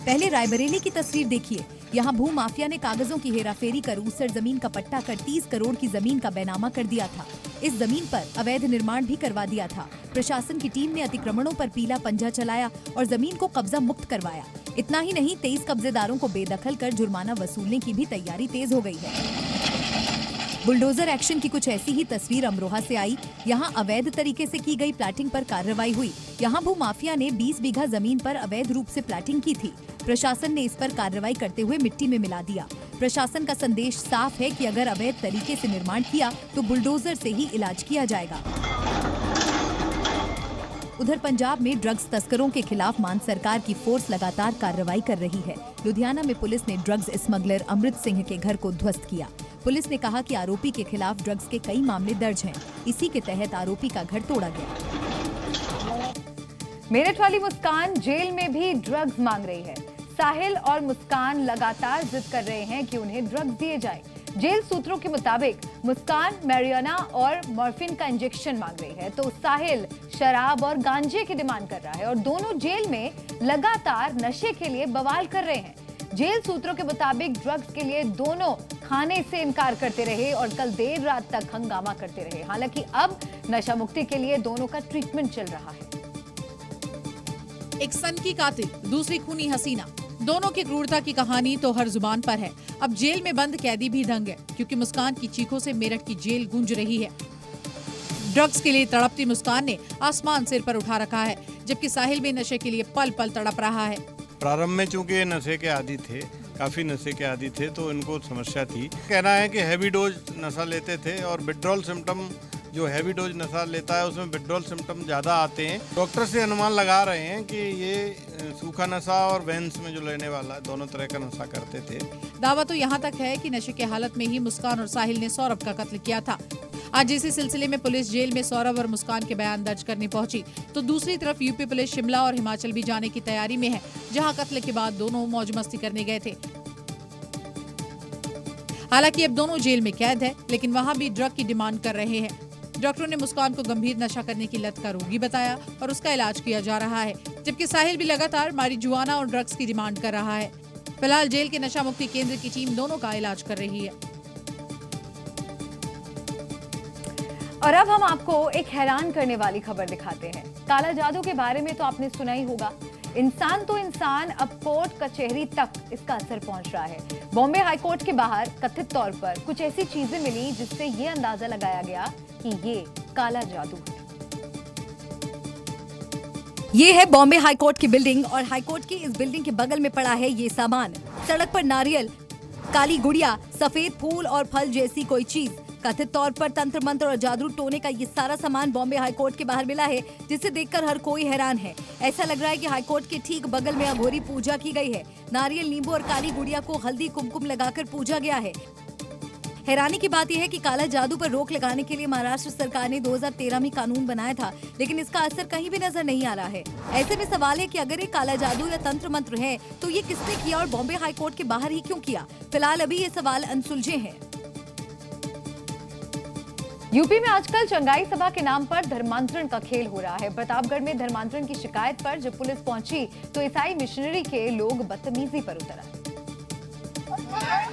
पहले रायबरेली की तस्वीर देखिए। यहाँ भूमाफिया ने कागजों की हेराफेरी कर ऊसर जमीन का पट्टा कर 30 करोड़ की जमीन का बैनामा कर दिया था। इस जमीन पर अवैध निर्माण भी करवा दिया था। प्रशासन की टीम ने अतिक्रमणों पर पीला पंजा चलाया और जमीन को कब्जा मुक्त करवाया। इतना ही नहीं, 23 कब्जेदारों को बेदखल कर जुर्माना वसूलने की भी तैयारी तेज हो गई है। बुलडोजर एक्शन की कुछ ऐसी ही तस्वीर अमरोहा से आई। यहाँ अवैध तरीके से की गई प्लाटिंग पर कार्रवाई हुई। यहाँ भूमाफिया ने 20 बीघा जमीन पर अवैध रूप से प्लाटिंग की थी। प्रशासन ने इस पर कार्रवाई करते हुए मिट्टी में मिला दिया। प्रशासन का संदेश साफ है कि अगर अवैध तरीके से निर्माण किया तो बुलडोजर से ही इलाज किया जाएगा। उधर पंजाब में ड्रग्स तस्करों के खिलाफ मान सरकार की फोर्स लगातार कार्रवाई कर रही है। लुधियाना में पुलिस ने ड्रग्स स्मगलर अमृत सिंह के घर को ध्वस्त किया। पुलिस ने कहा कि आरोपी के खिलाफ ड्रग्स के कई मामले दर्ज हैं। इसी के तहत आरोपी का घर तोड़ा गया। मेरठ वाली मुस्कान जेल में भी ड्रग्स मांग रही है। साहिल और मुस्कान लगातार जिद कर रहे हैं कि उन्हें ड्रग्स दिए जाएं। जेल सूत्रों के मुताबिक मुस्कान मैरियाना और मॉर्फिन का इंजेक्शन मांग रही है, तो साहिल शराब और गांजे की डिमांड कर रहा है और दोनों जेल में लगातार नशे के लिए बवाल कर रहे हैं। जेल सूत्रों के मुताबिक ड्रग्स के लिए दोनों खाने से इनकार करते रहे और कल देर रात तक हंगामा करते रहे। हालांकि अब नशा मुक्ति के लिए दोनों का ट्रीटमेंट चल रहा है। एक सनकी कातिल, दूसरी खूनी हसीना, दोनों की क्रूरता की कहानी तो हर जुबान पर है। अब जेल में बंद कैदी भी दंग है, क्योंकि मुस्कान की चीखों से मेरठ की जेल गूंज रही है। ड्रग्स के लिए तड़पती मुस्कान ने आसमान सिर पर उठा रखा है, जबकि साहिल भी नशे के लिए पल पल तड़प रहा है। प्रारंभ में चूंकि ये नशे के आदी थे, काफ़ी नशे के आदी थे, तो इनको समस्या थी। कहना है कि हैवी डोज नशा लेते थे और विड्रॉल सिम्टम, जो हैवी डोज नशा लेता है उसमें विड्रॉल सिम्टम ज़्यादा आते हैं। डॉक्टर से अनुमान लगा रहे हैं कि ये सूखा नशा और वैंस में जो लेने वाला दोनों तरह का नशा करते थे। दावा तो यहाँ तक है कि नशे की हालत में ही मुस्कान और साहिल ने सौरभ का कत्ल किया था। आज इसी सिलसिले में पुलिस जेल में सौरभ और मुस्कान के बयान दर्ज करने पहुंची, तो दूसरी तरफ यूपी पुलिस शिमला और हिमाचल भी जाने की तैयारी में है, जहां कत्ल के बाद दोनों मौज मस्ती करने गए थे। हालांकि अब दोनों जेल में कैद है, लेकिन वहां भी ड्रग की डिमांड कर रहे हैं। डॉक्टरों ने मुस्कान को गंभीर नशा करने की लत का रोगी बताया और उसका इलाज किया जा रहा है, जबकि साहिल भी लगातार मारिजुआना और ड्रग्स की डिमांड कर रहा है। फिलहाल जेल के नशा मुक्ति केंद्र की टीम दोनों का इलाज कर रही है। और अब हम आपको एक हैरान करने वाली खबर दिखाते हैं। काला जादू के बारे में तो आपने सुना ही होगा। इंसान तो इंसान, अब कोर्ट कचहरी तक इसका असर पहुंच रहा है। बॉम्बे हाई कोर्ट के बाहर कथित तौर पर कुछ ऐसी चीजें मिली जिससे ये अंदाजा लगाया गया कि ये काला जादू है। ये है बॉम्बे हाई कोर्ट की बिल्डिंग और हाई कोर्ट की इस बिल्डिंग के बगल में पड़ा है ये सामान। सड़क पर नारियल, काली गुड़िया, सफेद फूल और फल जैसी कोई चीज। कथित तौर पर तंत्र मंत्र और जादू टोने का ये सारा सामान बॉम्बे हाई कोर्ट के बाहर मिला है, जिसे देखकर हर कोई हैरान है। ऐसा लग रहा है कि हाई कोर्ट के ठीक बगल में अघोरी पूजा की गई है। नारियल, नींबू और काली गुड़िया को हल्दी कुमकुम लगाकर पूजा गया है। हैरानी की बात यह है कि काला जादू पर रोक लगाने के लिए महाराष्ट्र सरकार ने 2013 में कानून बनाया था, लेकिन इसका असर कहीं भी नजर नहीं आ रहा है। ऐसे में सवाल है कि अगर ये काला जादू या तंत्र मंत्र है तो ये किसने किया और बॉम्बे हाई कोर्ट के बाहर ही क्यों किया? फिलहाल अभी ये सवाल अनसुलझे हैं। यूपी में आजकल चंगाई सभा के नाम पर धर्मांतरण का खेल हो रहा है। प्रतापगढ़ में धर्मांतरण की शिकायत पर जब पुलिस पहुंची तो ईसाई मिशनरी के लोग बदतमीजी पर उतर आए।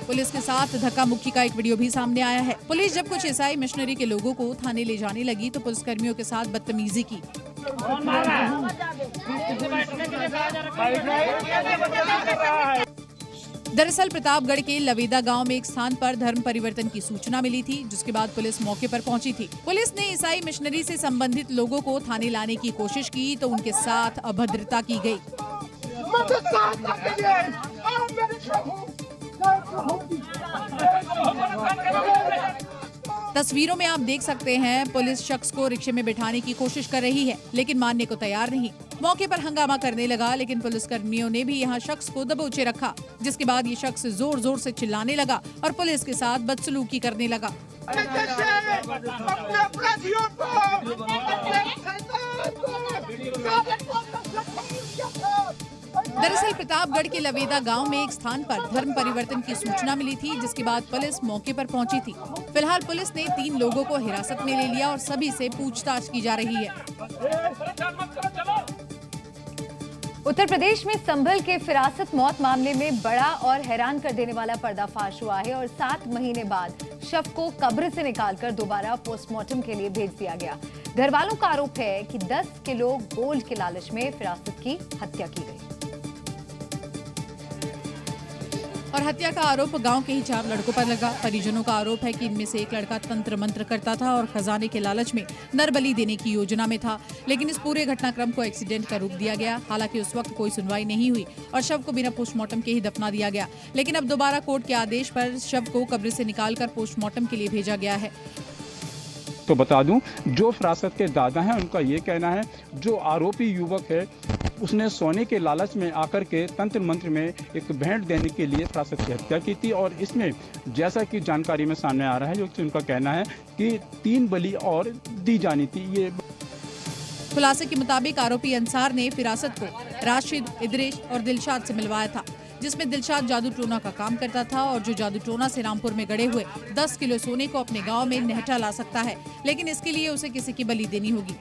पुलिस के साथ धक्का मुक्की का एक वीडियो भी सामने आया है। पुलिस जब कुछ ईसाई मिशनरी के लोगों को थाने ले जाने लगी तो पुलिसकर्मियों के साथ बदतमीजी की। दरअसल प्रतापगढ़ के लवेदा गांव में एक स्थान पर धर्म परिवर्तन की सूचना मिली थी, जिसके बाद पुलिस मौके पर पहुंची थी। पुलिस ने ईसाई मिशनरी से संबंधित लोगों को थाने लाने की कोशिश की तो उनके साथ अभद्रता की गई। तस्वीरों में आप देख सकते हैं पुलिस शख्स को रिक्शे में बिठाने की कोशिश कर रही है, लेकिन मानने को तैयार नहीं। मौके पर हंगामा करने लगा, लेकिन पुलिसकर्मियों ने भी यहां शख्स को दबोचे रखा, जिसके बाद ये शख्स जोर जोर से चिल्लाने लगा और पुलिस के साथ बदसलूकी करने लगा। दरअसल प्रतापगढ़ के लवेदा गांव में एक स्थान पर धर्म परिवर्तन की सूचना मिली थी, जिसके बाद पुलिस मौके पर पहुंची थी। फिलहाल पुलिस ने 3 लोगों को हिरासत में ले लिया और सभी से पूछताछ की जा रही है। उत्तर प्रदेश में संभल के फिरासत मौत मामले में बड़ा और हैरान कर देने वाला पर्दाफाश हुआ है और 7 महीने बाद शव को कब्र से निकालकर दोबारा पोस्टमार्टम के लिए भेज दिया गया। घर वालों का आरोप है कि 10 किलो गोल्ड के लालच में फिरासत की हत्या की गई और हत्या का आरोप गांव के ही 4 लड़कों पर लगा। परिजनों का आरोप है कि इनमें से एक लड़का तंत्र मंत्र करता था और खजाने के लालच में नरबली देने की योजना में था, लेकिन इस पूरे घटनाक्रम को एक्सीडेंट का रूप दिया गया। हालांकि उस वक्त कोई सुनवाई नहीं हुई और शव को बिना पोस्टमार्टम के ही दफना दिया गया, लेकिन अब दोबारा कोर्ट के आदेश पर शव को कब्र से निकालकर पोस्टमार्टम के लिए भेजा गया है। तो बता दूं, जो फिरासत के दादा हैं उनका ये कहना है जो आरोपी युवक है उसने सोने के लालच में आकर के तंत्र मंत्र में एक भेंट देने के लिए फिरासत की हत्या की थी और इसमें जैसा कि जानकारी में सामने आ रहा है, जो उनका कहना है कि 3 बलि और दी जानी थी। ये खुलासे के मुताबिक आरोपी अंसार ने फिरासत को राशिद, इदरीश और दिलशाद से मिलवाया था, जिसमें दिलशाद जादू टोना का काम करता था और जो जादू टोना से रामपुर में गड़े हुए 10 किलो सोने को अपने गांव में नहटा ला सकता है, लेकिन इसके लिए उसे किसी की बलि देनी होगी।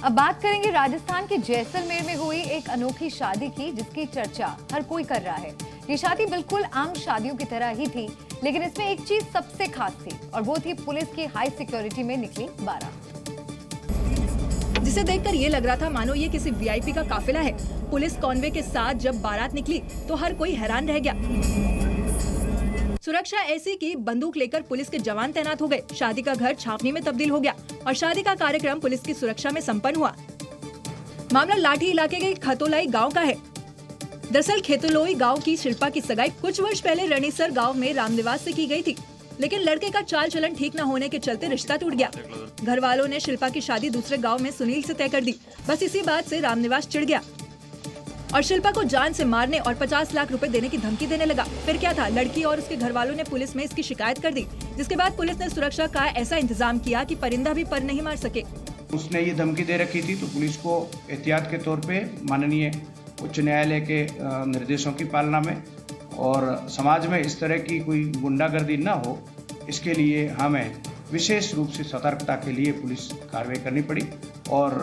अब बात करेंगे राजस्थान के जैसलमेर में हुई एक अनोखी शादी की, जिसकी चर्चा हर कोई कर रहा है। ये शादी बिल्कुल आम शादियों की तरह ही थी, लेकिन इसमें एक चीज सबसे खास थी और वो थी पुलिस की हाई सिक्योरिटी में निकली बारात, जिसे देखकर ये लग रहा था मानो ये किसी वीआईपी का काफिला है। पुलिस कॉन्वे के साथ जब बारात निकली तो हर कोई हैरान रह गया। सुरक्षा ऐसी कि बंदूक लेकर पुलिस के जवान तैनात हो गए। शादी का घर छावनी में तब्दील हो गया और शादी का कार्यक्रम पुलिस की सुरक्षा में संपन्न हुआ। मामला लाठी इलाके के खतोलाई गांव का है। दरअसल खेतोलोई गांव की शिल्पा की सगाई कुछ वर्ष पहले रणीसर गांव में रामनिवास से की गई थी, लेकिन लड़के का चाल चलन ठीक न होने के चलते रिश्ता टूट गया। घर वालों ने शिल्पा की शादी दूसरे गाँव में सुनील से तय कर दी। बस इसी बात से रामनिवास चिढ़ गया और शिल्पा को जान से मारने और 50 लाख रुपए देने की धमकी देने लगा। फिर क्या था, लड़की और उसके घर वालों ने पुलिस में इसकी शिकायत कर दी, जिसके बाद पुलिस ने सुरक्षा का ऐसा इंतजाम किया कि परिंदा भी पर नहीं मार सके। उसने ये धमकी दे रखी थी तो पुलिस को एहतियात के तौर पे माननीय उच्च न्यायालय के निर्देशों की पालना में और समाज में इस तरह की कोई गुंडागर्दी न हो, इसके लिए हमें विशेष रूप से सतर्कता के लिए पुलिस कार्रवाई करनी पड़ी और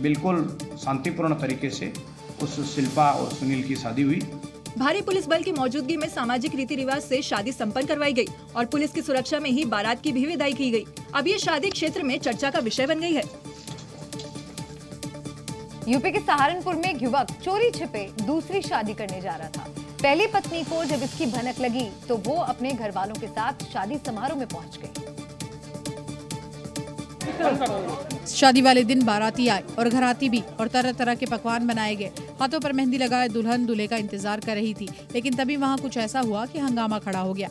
बिल्कुल शांतिपूर्ण तरीके से उस शिल्पा और सुनील की शादी हुई। भारी पुलिस बल की मौजूदगी में सामाजिक रीति रिवाज से शादी संपन्न करवाई गई और पुलिस की सुरक्षा में ही बारात की भी विदाई की गई। अब ये शादी क्षेत्र में चर्चा का विषय बन गई है। यूपी के सहारनपुर में एक युवक चोरी छिपे दूसरी शादी करने जा रहा था। पहली पत्नी को जब इसकी भनक लगी तो वो अपने घर वालों के साथ शादी समारोह में पहुंच गई। शादी वाले दिन बाराती आए और घराती भी और तरह तरह के पकवान बनाए गए। हाथों पर मेहंदी लगाए दुल्हन दूल्हे का इंतजार कर रही थी, लेकिन तभी वहां कुछ ऐसा हुआ कि हंगामा खड़ा हो गया।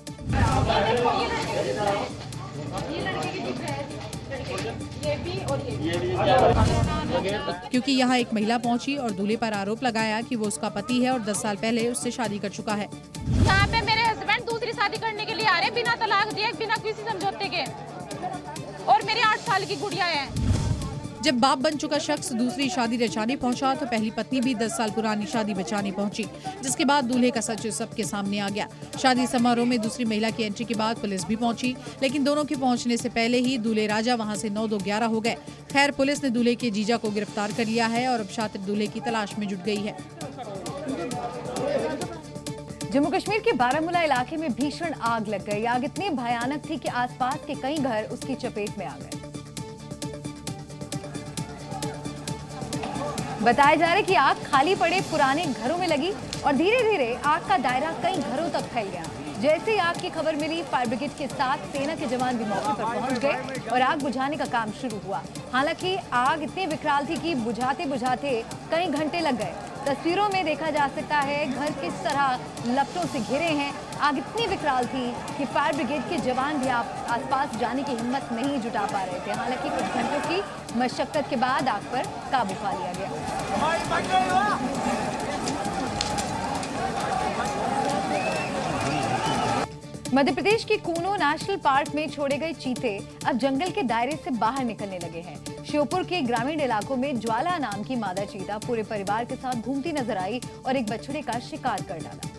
क्योंकि यहाँ एक महिला पहुंची और दूल्हे पर आरोप लगाया कि वो उसका पति है और 10 साल पहले उससे शादी कर चुका है। यहाँ पे मेरे हस्बैंड दूसरी शादी करने के लिए आ रहे हैं बिना तलाक दिए, बिना किसी समझौते के, और मेरी 8 साल की गुड़िया है। जब बाप बन चुका शख्स दूसरी शादी रचाने पहुंचा तो पहली पत्नी भी 10 साल पुरानी शादी बचाने पहुंची, जिसके बाद दूल्हे का सच सबके सामने आ गया। शादी समारोह में दूसरी महिला की एंट्री के बाद पुलिस भी पहुंची, लेकिन दोनों के पहुंचने से पहले ही दूल्हे राजा वहां से 9-2-11 हो गए। खैर, पुलिस ने दूल्हे के जीजा को गिरफ्तार कर लिया है और अब शातिर दूल्हे की तलाश में जुट गई है। जम्मू कश्मीर के बारामूला इलाके में भीषण आग लग गई। आग इतनी भयानक थी कि आसपास के कई घर उसकी चपेट में आ गए। बताया जा रहा है कि आग खाली पड़े पुराने घरों में लगी और धीरे धीरे आग का दायरा कई घरों तक फैल गया। जैसे ही आग की खबर मिली, फायर ब्रिगेड के साथ सेना के जवान भी मौके पर पहुंच गए और आग बुझाने का काम शुरू हुआ। हालांकि आग इतनी विकराल थी कि बुझाते बुझाते कई घंटे लग गए। तस्वीरों में देखा जा सकता है घर किस तरह लपटों से घिरे हैं। आग इतनी विकराल थी कि फायर ब्रिगेड के जवान भी आसपास जाने की हिम्मत नहीं जुटा पा रहे थे। हालांकि कुछ घंटों की मशक्कत के बाद आग पर काबू पा लिया गया। मध्य प्रदेश के कूनो नेशनल पार्क में छोड़े गए चीते अब जंगल के दायरे से बाहर निकलने लगे हैं। श्योपुर के ग्रामीण इलाकों में ज्वाला नाम की मादा चीता पूरे परिवार के साथ घूमती नजर आई और एक बछड़े का शिकार कर डाला।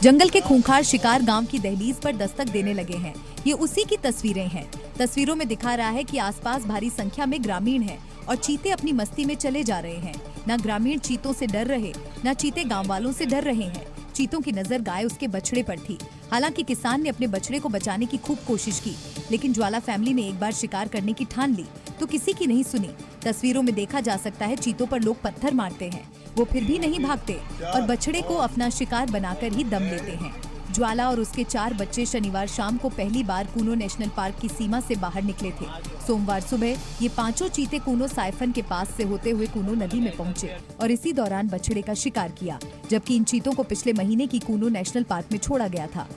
जंगल के खूंखार शिकार गांव की दहलीज पर दस्तक देने लगे हैं। ये उसी की तस्वीरें हैं। तस्वीरों में दिखा रहा है कि आसपास भारी संख्या में ग्रामीण हैं और चीते अपनी मस्ती में चले जा रहे हैं। न ग्रामीण चीतों से डर रहे, न चीते गाँव वालों से डर रहे हैं। चीतों की नजर गाय उसके बछड़े पर थी। हालांकि किसान ने अपने बछड़े को बचाने की खूब कोशिश की, लेकिन ज्वाला फैमिली ने एक बार शिकार करने की ठान ली तो किसी की नहीं सुनी। तस्वीरों में देखा जा सकता है चीतों पर लोग पत्थर मारते हैं, वो फिर भी नहीं भागते और बछड़े को अपना शिकार बनाकर ही दम लेते हैं। ज्वाला और उसके 4 बच्चे शनिवार शाम को पहली बार कूनो नेशनल पार्क की सीमा से बाहर निकले थे। सोमवार सुबह ये 5 चीते कूनो साइफन के पास से होते हुए कूनो नदी में पहुंचे और इसी दौरान बछड़े का शिकार किया, जबकि इन चीतों को पिछले महीने की कूनो नेशनल पार्क में छोड़ा गया था।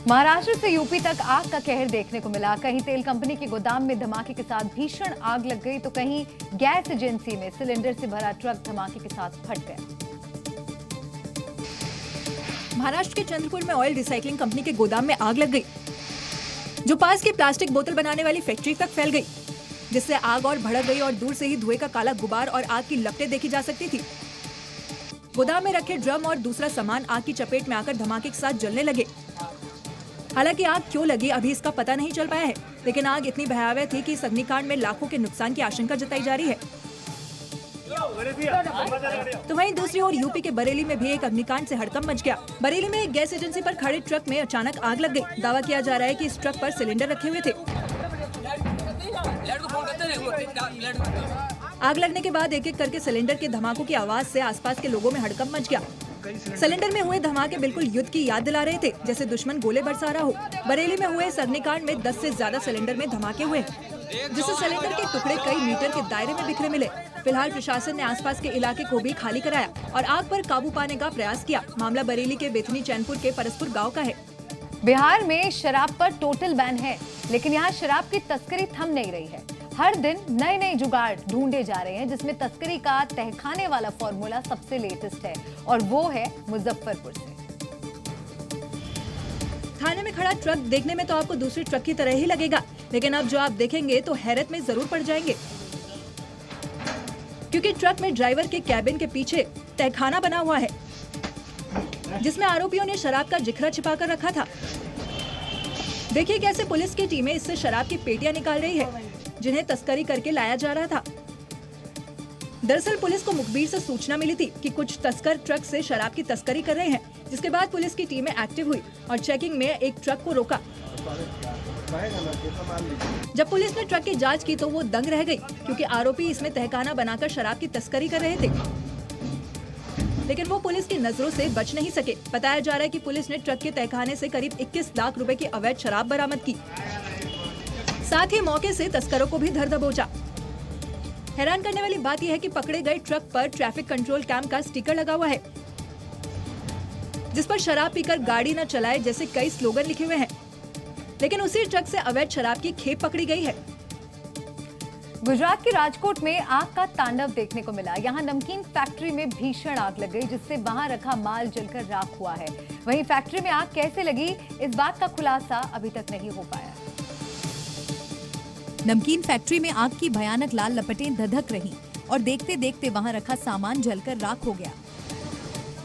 महाराष्ट्र से यूपी तक आग का कहर देखने को मिला। कहीं तेल कंपनी के गोदाम में धमाके के साथ भीषण आग लग गई तो कहीं गैस एजेंसी में सिलेंडर से भरा ट्रक धमाके के साथ फट गया। महाराष्ट्र के चंद्रपुर में ऑयल रिसाइकलिंग कंपनी के गोदाम में आग लग गई, जो पास की प्लास्टिक बोतल बनाने वाली फैक्ट्री तक फैल गई, जिससे आग और भड़क गई और दूर से ही धुएं का काला गुबार और आग की लपटें देखी जा सकती थी। गोदाम में रखे ड्रम और दूसरा सामान आग की चपेट में आकर धमाके के साथ जलने लगे। हालांकि आग क्यों लगी अभी इसका पता नहीं चल पाया है, लेकिन आग इतनी भयावह थी कि इस अग्निकांड में लाखों के नुकसान की आशंका जताई जा रही है। तो वहीं दूसरी ओर यूपी के बरेली में भी एक अग्निकांड से हड़कंप मच गया। बरेली में एक गैस एजेंसी पर खड़े ट्रक में अचानक आग लग गई। दावा किया जा रहा है कि इस ट्रक पर सिलेंडर रखे हुए थे। आग लगने के बाद एक एक करके सिलेंडर के धमाकों की आवाज से आसपास के लोगों में हड़कंप मच गया। सिलेंडर में हुए धमाके बिल्कुल युद्ध की याद दिला रहे थे, जैसे दुश्मन गोले बरसा रहा हो। बरेली में हुए इस अग्निकांड में 10 से ज्यादा सिलेंडर में धमाके हुए, जिससे सिलेंडर के टुकड़े कई मीटर के दायरे में बिखरे मिले। फिलहाल प्रशासन ने आसपास के इलाके को भी खाली कराया और आग पर काबू पाने का प्रयास किया। मामला बरेली के बेथनी चैनपुर के परसपुर गाँव का है। बिहार में शराब पर टोटल बैन है, लेकिन यहाँ शराब की तस्करी थम नहीं रही है। हर दिन नए नए जुगाड़ ढूंढे जा रहे हैं, जिसमें तस्करी का तहखाने वाला फॉर्मूला सबसे लेटेस्ट है और वो है मुजफ्फरपुर से। थाने में खड़ा ट्रक देखने में तो आपको दूसरी ट्रक की तरह ही लगेगा, लेकिन अब जो आप देखेंगे तो हैरत में जरूर पड़ जाएंगे, क्योंकि ट्रक में ड्राइवर के कैबिन के पीछे तहखाना बना हुआ है, जिसमें आरोपियों ने शराब का जिखरा छिपा कर रखा था। देखिए कैसे पुलिस की टीमें इससे शराब की पेटियां निकाल रही है, जिन्हें तस्करी करके लाया जा रहा था। दरअसल पुलिस को मुखबिर से सूचना मिली थी कि कुछ तस्कर ट्रक से शराब की तस्करी कर रहे हैं, जिसके बाद पुलिस की टीमें एक्टिव हुई और चेकिंग में एक ट्रक को रोका। जब पुलिस ने ट्रक की जांच की तो वो दंग रह गई, क्योंकि आरोपी इसमें तहखाना बनाकर शराब की तस्करी कर रहे थे, लेकिन वो पुलिस की नजरों से बच नहीं सके। बताया जा रहा है कि पुलिस ने ट्रक के तहखाने से करीब 21 लाख रुपए की अवैध शराब बरामद की। साथ ही मौके से तस्करों को भी धर दबोचा। हैरान करने वाली बात यह है कि पकड़े गए ट्रक पर ट्रैफिक कंट्रोल कैंप का स्टिकर लगा हुआ है, जिस पर शराब पीकर गाड़ी न चलाए जैसे कई स्लोगन लिखे हुए हैं, लेकिन उसी ट्रक से अवैध शराब की खेप पकड़ी गई है। गुजरात के राजकोट में आग का तांडव देखने को मिला। यहाँ नमकीन फैक्ट्री में भीषण आग लग गई, जिससे वहां रखा माल जलकर राख हुआ है। वहीं फैक्ट्री में आग कैसे लगी, इस बात का खुलासा अभी तक नहीं हो पाया। नमकीन फैक्ट्री में आग की भयानक लाल लपटें धधक रही और देखते देखते वहां रखा सामान जलकर राख हो गया।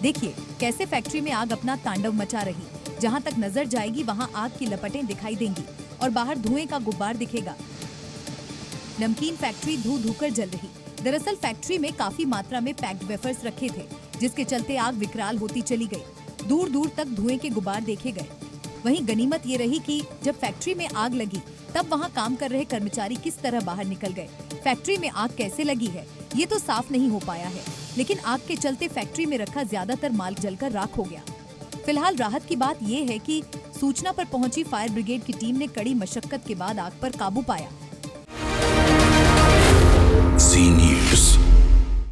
देखिए कैसे फैक्ट्री में आग अपना तांडव मचा रही। जहां तक नजर जाएगी वहां आग की लपटें दिखाई देंगी और बाहर धुएं का गुब्बार दिखेगा। नमकीन फैक्ट्री धू धू कर जल रही। दरअसल फैक्ट्री में काफी मात्रा में पैक्ड वेफर्स रखे थे, जिसके चलते आग विकराल होती चली गई। दूर दूर तक धुएं के गुब्बार देखे गए। वहीं गनीमत ये रही कि जब फैक्ट्री में आग लगी तब वहां काम कर रहे कर्मचारी किस तरह बाहर निकल गए। फैक्ट्री में आग कैसे लगी है ये तो साफ नहीं हो पाया है, लेकिन आग के चलते फैक्ट्री में रखा ज्यादातर माल जलकर राख हो गया। फिलहाल राहत की बात ये है कि सूचना पर पहुंची फायर ब्रिगेड की टीम ने कड़ी मशक्कत के बाद आग पर काबू पाया।